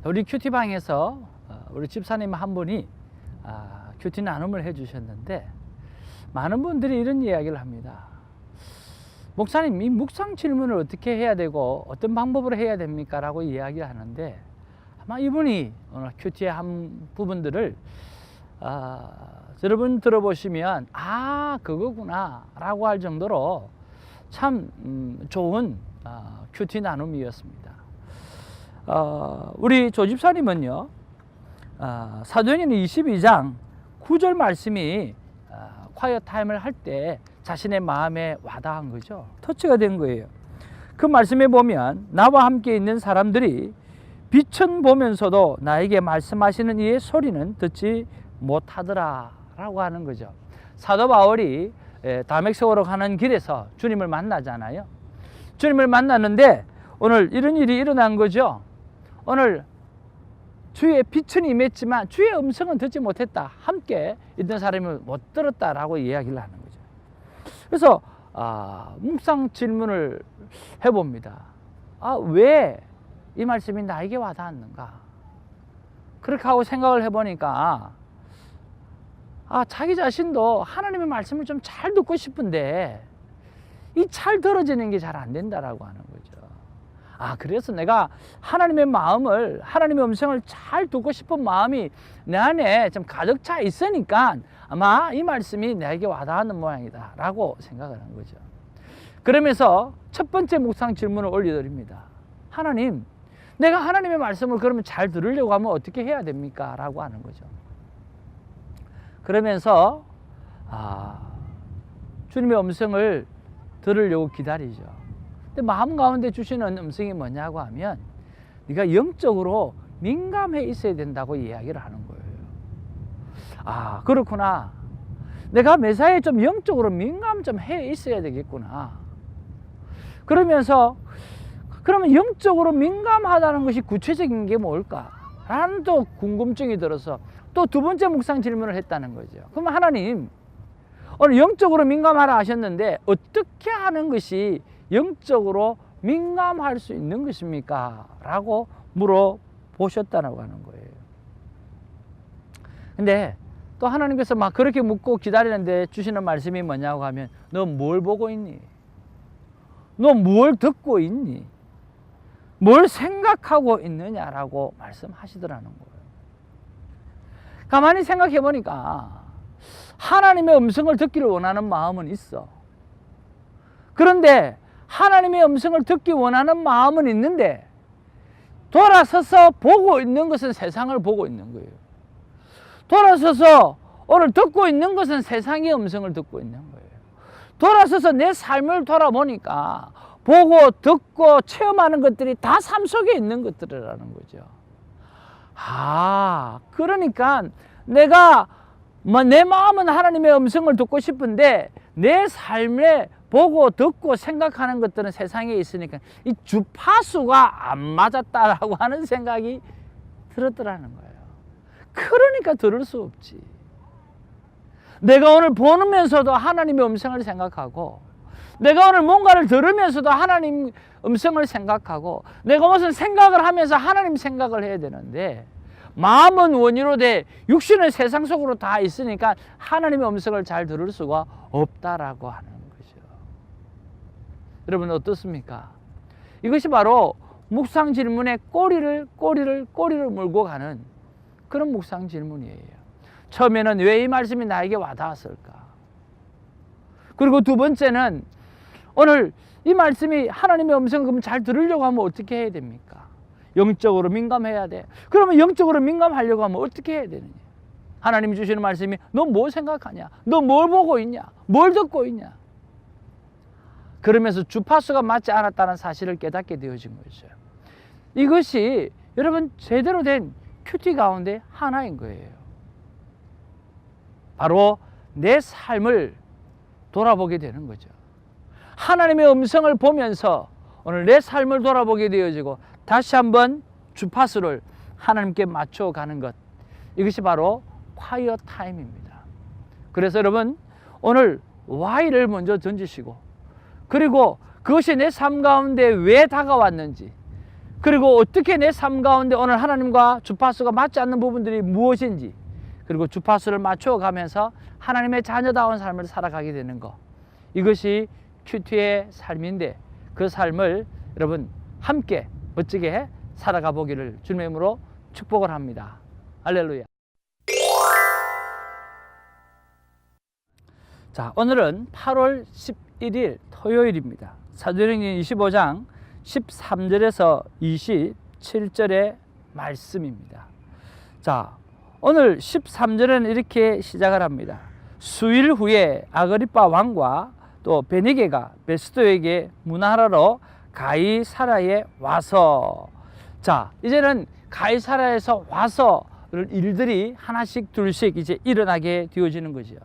우리 큐티방에서 우리 집사님 한 분이 큐티 나눔을 해 주셨는데, 많은 분들이 이런 이야기를 합니다. 목사님, 이 묵상 질문을 어떻게 해야 되고 어떤 방법으로 해야 됩니까? 라고 이야기를 하는데, 아마 이분이 오늘 큐티의 한 부분들을 여러분 들어보시면 그거구나 라고 할 정도로 참 좋은 큐티 나눔이었습니다. 우리 조집사님은요, 사도행전 22장 9절 말씀이 콰이어 타임을 할 때 자신의 마음에 와닿은 거죠. 터치가 된 거예요. 그 말씀에 보면 나와 함께 있는 사람들이 빛은 보면서도 나에게 말씀하시는 이의 소리는 듣지 못하더라 라고 하는 거죠. 사도 바울이 다메섹으로 가는 길에서 주님을 만나잖아요. 주님을 만났는데 오늘 이런 일이 일어난 거죠. 오늘 주의 빛은 임했지만 주의 음성은 듣지 못했다. 함께 있던 사람이 못 들었다라고 이야기를 하는 거죠. 그래서 묵상 질문을 해봅니다. 왜 이 말씀이 나에게 와닿았는가? 그렇게 하고 생각을 해보니까 자기 자신도 하나님의 말씀을 좀 잘 듣고 싶은데 이 잘 들어지는 게 잘 안 된다라고 하는 거죠. 그래서 내가 하나님의 마음을, 하나님의 음성을 잘 듣고 싶은 마음이 내 안에 좀 가득 차 있으니까 아마 이 말씀이 내게 와닿는 모양이다 라고 생각을 한 거죠. 그러면서 첫 번째 묵상 질문을 올려드립니다. 하나님, 내가 하나님의 말씀을 그러면 잘 들으려고 하면 어떻게 해야 됩니까? 라고 하는 거죠. 그러면서 주님의 음성을 들으려고 기다리죠. 근데 마음 가운데 주시는 음성이 뭐냐고 하면 네가 영적으로 민감해 있어야 된다고 이야기를 하는 거예요. 그렇구나. 내가 매사에 좀 영적으로 민감 좀 해 있어야 되겠구나. 그러면서 그러면 영적으로 민감하다는 것이 구체적인 게 뭘까? 라는 또 궁금증이 들어서 또 두 번째 묵상 질문을 했다는 거죠. 그럼 하나님, 오늘 영적으로 민감하라 하셨는데 어떻게 하는 것이 영적으로 민감할 수 있는 것입니까? 라고 물어보셨다고 하는 거예요. 근데 또 하나님께서 막 그렇게 묻고 기다리는데 주시는 말씀이 뭐냐고 하면 너 뭘 보고 있니? 너 뭘 듣고 있니? 뭘 생각하고 있느냐라고 말씀하시더라는 거예요. 가만히 생각해 보니까 하나님의 음성을 듣기를 원하는 마음은 있어. 그런데 하나님의 음성을 듣기 원하는 마음은 있는데 돌아서서 보고 있는 것은 세상을 보고 있는 거예요. 돌아서서 오늘 듣고 있는 것은 세상의 음성을 듣고 있는 거예요. 돌아서서 내 삶을 돌아보니까 보고 듣고 체험하는 것들이 다 삶 속에 있는 것들이라는 거죠. 그러니까 내가 내 마음은 하나님의 음성을 듣고 싶은데 내 삶에 보고 듣고 생각하는 것들은 세상에 있으니까 이 주파수가 안 맞았다라고 하는 생각이 들었더라는 거예요. 그러니까 들을 수 없지. 내가 오늘 보면서도 하나님의 음성을 생각하고, 내가 오늘 뭔가를 들으면서도 하나님 음성을 생각하고, 내가 무슨 생각을 하면서 하나님 생각을 해야 되는데 마음은 원이로 돼 육신은 세상 속으로 다 있으니까 하나님의 음성을 잘 들을 수가 없다라고 하는 거죠. 여러분 어떻습니까? 이것이 바로 묵상 질문의 꼬리를 물고 가는 그런 묵상 질문이에요. 처음에는 왜 이 말씀이 나에게 와닿았을까? 그리고 두 번째는 오늘 이 말씀이 하나님의 음성을 그럼 잘 들으려고 하면 어떻게 해야 됩니까? 영적으로 민감해야 돼. 그러면 영적으로 민감하려고 하면 어떻게 해야 되느냐? 하나님이 주시는 말씀이 너 뭐 생각하냐? 너 뭘 보고 있냐? 뭘 듣고 있냐? 그러면서 주파수가 맞지 않았다는 사실을 깨닫게 되어진 거죠. 이것이 여러분 제대로 된 큐티 가운데 하나인 거예요. 바로 내 삶을 돌아보게 되는 거죠. 하나님의 음성을 보면서 오늘 내 삶을 돌아보게 되어지고 다시 한번 주파수를 하나님께 맞춰가는 것, 이것이 바로 콰이어 타임입니다. 그래서 여러분 오늘 Why를 먼저 던지시고, 그리고 그것이 내 삶 가운데 왜 다가왔는지, 그리고 어떻게 내 삶 가운데 오늘 하나님과 주파수가 맞지 않는 부분들이 무엇인지, 그리고 주파수를 맞춰 가면서 하나님의 자녀다운 삶을 살아가게 되는 것, 이것이 큐티의 삶인데, 그 삶을 여러분 함께 멋지게 살아가 보기를 주님의 이름으로 축복을 합니다. 할렐루야. 자, 오늘은 8월 11일 토요일입니다. 사도행전 25장 13절에서 27절의 말씀입니다. 자, 오늘 13절은 이렇게 시작을 합니다. 수일 후에 아그리빠 왕과 또 베니게가 베스도에게 문하라로 가이사라에 와서, 자, 이제는 가이사라에서 와서 일들이 하나씩 둘씩 이제 일어나게 되어지는 거죠.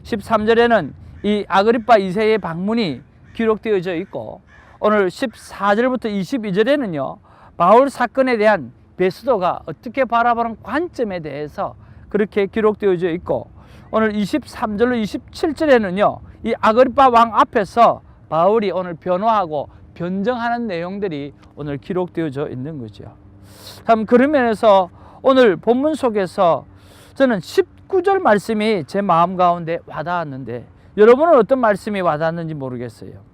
13절에는 이 아그리빠 2세의 방문이 기록되어져 있고, 오늘 14절부터 22절에는요 바울 사건에 대한 베스도가 어떻게 바라보는 관점에 대해서 그렇게 기록되어져 있고, 오늘 23절로 27절에는요 이 아그리빠 왕 앞에서 바울이 오늘 변호하고 변정하는 내용들이 오늘 기록되어져 있는 거죠. 참 그런 면에서 오늘 본문 속에서 저는 19절 말씀이 제 마음 가운데 와닿았는데, 여러분은 어떤 말씀이 와닿았는지 모르겠어요.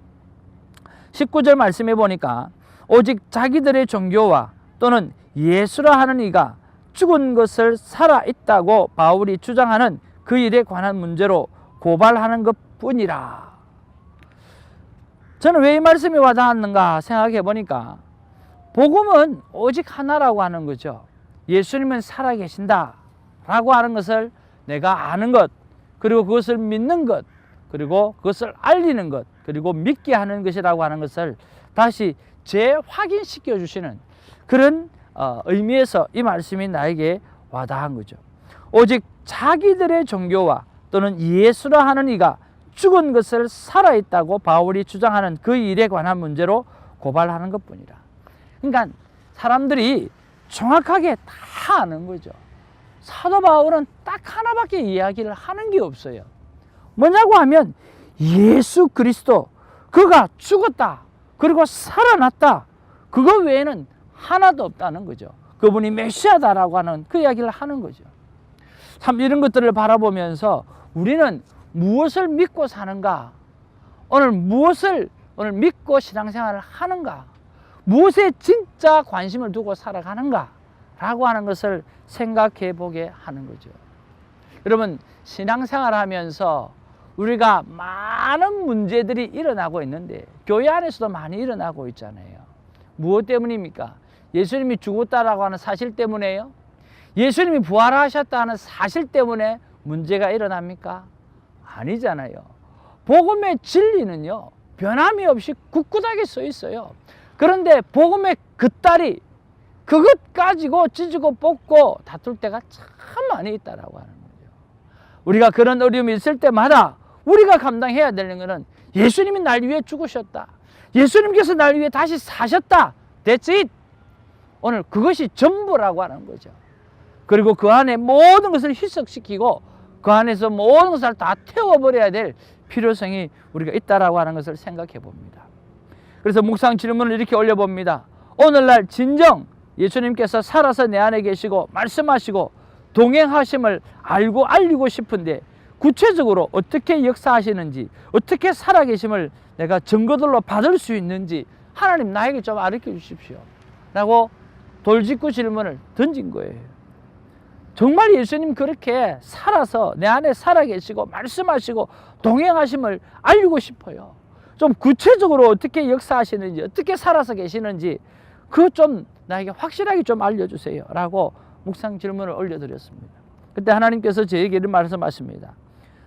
19절 말씀에 보니까 오직 자기들의 종교와 또는 예수라 하는 이가 죽은 것을 살아있다고 바울이 주장하는 그 일에 관한 문제로 고발하는 것뿐이라. 저는 왜 이 말씀이 와닿았는가 생각해 보니까, 복음은 오직 하나라고 하는 거죠. 예수님은 살아계신다 라고 하는 것을 내가 아는 것, 그리고 그것을 믿는 것, 그리고 그것을 알리는 것, 그리고 믿게 하는 것이라고 하는 것을 다시 재확인시켜 주시는 그런 의미에서 이 말씀이 나에게 와닿은 거죠. 오직 자기들의 종교와 또는 예수라 하는 이가 죽은 것을 살아있다고 바울이 주장하는 그 일에 관한 문제로 고발하는 것뿐이라. 그러니까 사람들이 정확하게 다 아는 거죠. 사도 바울은 딱 하나밖에 이야기를 하는 게 없어요. 뭐냐고 하면 예수 그리스도, 그가 죽었다, 그리고 살아났다, 그거 외에는 하나도 없다는 거죠. 그분이 메시아다라고 하는 그 이야기를 하는 거죠. 참 이런 것들을 바라보면서 우리는 무엇을 믿고 사는가, 오늘 무엇을 오늘 믿고 신앙생활을 하는가, 무엇에 진짜 관심을 두고 살아가는가 라고 하는 것을 생각해 보게 하는 거죠. 여러분, 신앙생활 하면서 우리가 많은 문제들이 일어나고 있는데, 교회 안에서도 많이 일어나고 있잖아요. 무엇 때문입니까? 예수님이 죽었다라고 하는 사실 때문에요? 예수님이 부활하셨다는 사실 때문에 문제가 일어납니까? 아니잖아요. 복음의 진리는요 변함이 없이 굳굳하게 써 있어요. 그런데 복음의 긋다리, 그것 가지고 찢고 뽑고 다툴 때가 참 많이 있다라고 하는 거죠. 우리가 그런 어려움이 있을 때마다 우리가 감당해야 되는 것은 예수님이 날 위해 죽으셨다, 예수님께서 날 위해 다시 사셨다, That's it. 오늘 그것이 전부라고 하는 거죠. 그리고 그 안에 모든 것을 희석시키고 그 안에서 모든 것을 다 태워버려야 될 필요성이 우리가 있다라고 하는 것을 생각해 봅니다. 그래서 묵상 질문을 이렇게 올려봅니다. 오늘날 진정 예수님께서 살아서 내 안에 계시고 말씀하시고 동행하심을 알고 알리고 싶은데, 구체적으로 어떻게 역사하시는지, 어떻게 살아계심을 내가 증거들로 받을 수 있는지 하나님 나에게 좀 가르쳐 주십시오 라고 돌직구 질문을 던진 거예요. 정말 예수님 그렇게 살아서 내 안에 살아계시고 말씀하시고 동행하심을 알리고 싶어요. 좀 구체적으로 어떻게 역사하시는지, 어떻게 살아서 계시는지 그거 좀 나에게 확실하게 좀 알려주세요 라고 묵상 질문을 올려드렸습니다. 그때 하나님께서 저에게 이런 말씀하십니다.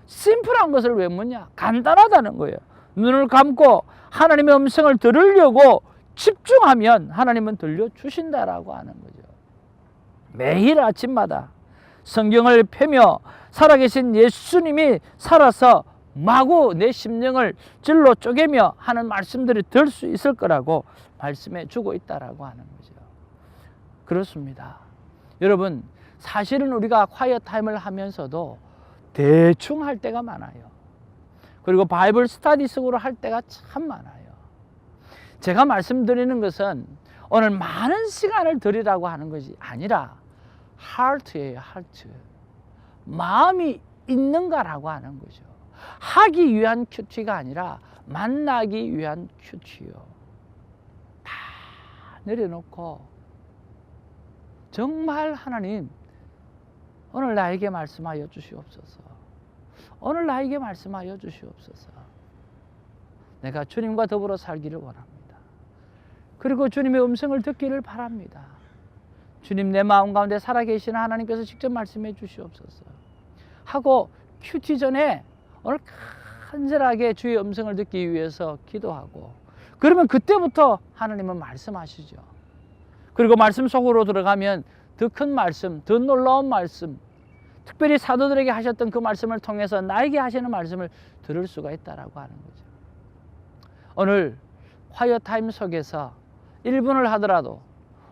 심플한 것을 왜 묻냐? 간단하다는 거예요. 눈을 감고 하나님의 음성을 들으려고 집중하면 하나님은 들려주신다라고 하는 거죠. 매일 아침마다 성경을 펴며 살아계신 예수님이 살아서 마구 내 심령을 찔러 쪼개며 하는 말씀들이 들 수 있을 거라고 말씀해 주고 있다라고 하는 거죠. 그렇습니다. 여러분, 사실은 우리가 콰이어 타임을 하면서도 대충 할 때가 많아요. 그리고 바이블 스타디 속으로 할 때가 참 많아요. 제가 말씀드리는 것은 오늘 많은 시간을 드리라고 하는 것이 아니라 하트예요. 하트. 마음이 있는가라고 하는 거죠. 하기 위한 큐티가 아니라 만나기 위한 큐티요. 다 내려놓고 정말 하나님 오늘 나에게 말씀하여 주시옵소서. 오늘 나에게 말씀하여 주시옵소서. 내가 주님과 더불어 살기를 원합니다. 그리고 주님의 음성을 듣기를 바랍니다. 주님, 내 마음 가운데 살아계시는 하나님께서 직접 말씀해 주시옵소서 하고 큐티 전에 오늘 간절하게 주의 음성을 듣기 위해서 기도하고, 그러면 그때부터 하나님은 말씀하시죠. 그리고 말씀 속으로 들어가면 더 큰 말씀, 더 놀라운 말씀, 특별히 사도들에게 하셨던 그 말씀을 통해서 나에게 하시는 말씀을 들을 수가 있다라고 하는 거죠. 오늘 콰이어 타임 속에서 1분을 하더라도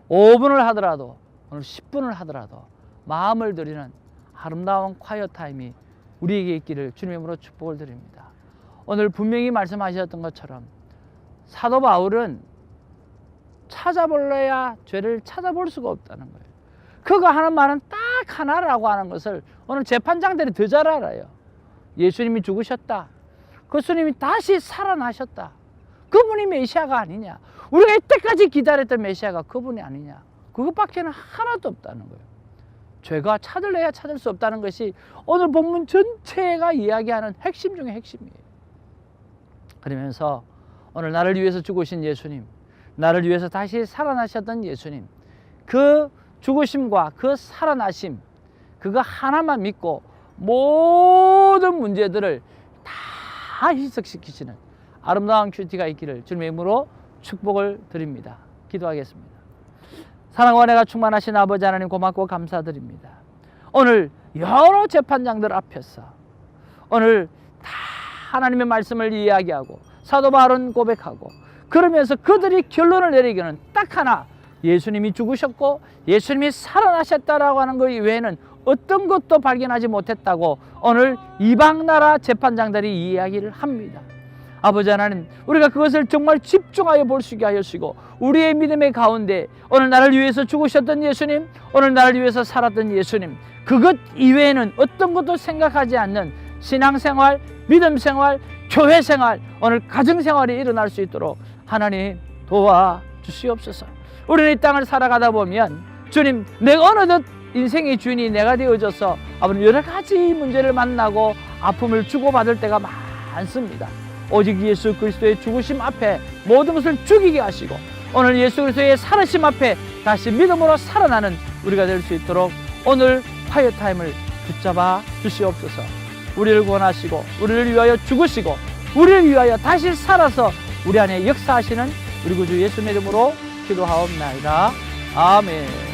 5분을 하더라도 오늘 10분을 하더라도 마음을 드리는 아름다운 콰이어 타임이 우리에게 있기를 주님의 이름으로 축복을 드립니다. 오늘 분명히 말씀하셨던 것처럼 사도 바울은 찾아볼래야 죄를 찾아볼 수가 없다는 거예요. 그가 하는 말은 딱 하나라고 하는 것을 오늘 재판장들이 더 잘 알아요. 예수님이 죽으셨다. 그 주님이 다시 살아나셨다. 그분이 메시아가 아니냐. 우리가 이때까지 기다렸던 메시아가 그분이 아니냐. 그것밖에는 하나도 없다는 거예요. 죄가 찾을래야 찾을 수 없다는 것이 오늘 본문 전체가 이야기하는 핵심 중에 핵심이에요. 그러면서 오늘 나를 위해서 죽으신 예수님, 나를 위해서 다시 살아나셨던 예수님, 그 죽으심과 그 살아나심, 그거 하나만 믿고 모든 문제들을 다 희석시키시는 아름다운 큐티가 있기를 주님의 이름으로 축복을 드립니다. 기도하겠습니다. 사랑과 은혜가 충만하신 아버지 하나님, 고맙고 감사드립니다. 오늘 여러 재판장들 앞에서 오늘 다 하나님의 말씀을 이야기하고 사도 바울은 고백하고, 그러면서 그들이 결론을 내리기는 딱 하나, 예수님이 죽으셨고 예수님이 살아나셨다라고 하는 것 이외에는 어떤 것도 발견하지 못했다고 오늘 이방 나라 재판장들이 이야기를 합니다. 아버지 하나님, 우리가 그것을 정말 집중하여 볼 수 있게 하시고, 우리의 믿음의 가운데 오늘 나를 위해서 죽으셨던 예수님, 오늘 나를 위해서 살았던 예수님, 그것 이외에는 어떤 것도 생각하지 않는 신앙생활, 믿음생활, 교회생활, 오늘 가정생활이 일어날 수 있도록 하나님 도와주시옵소서. 우리는 이 땅을 살아가다 보면 주님, 내가 어느덧 인생의 주인이 내가 되어져서 아버님 여러 가지 문제를 만나고 아픔을 주고받을 때가 많습니다. 오직 예수 그리스도의 죽으심 앞에 모든 것을 죽이게 하시고, 오늘 예수 그리스도의 살아심 앞에 다시 믿음으로 살아나는 우리가 될 수 있도록 오늘 콰이어 타임을 붙잡아 주시옵소서. 우리를 구원하시고 우리를 위하여 죽으시고 우리를 위하여 다시 살아서 우리 안에 역사하시는 우리 구주 예수님의 이름으로 기도하옵나이다. 아멘.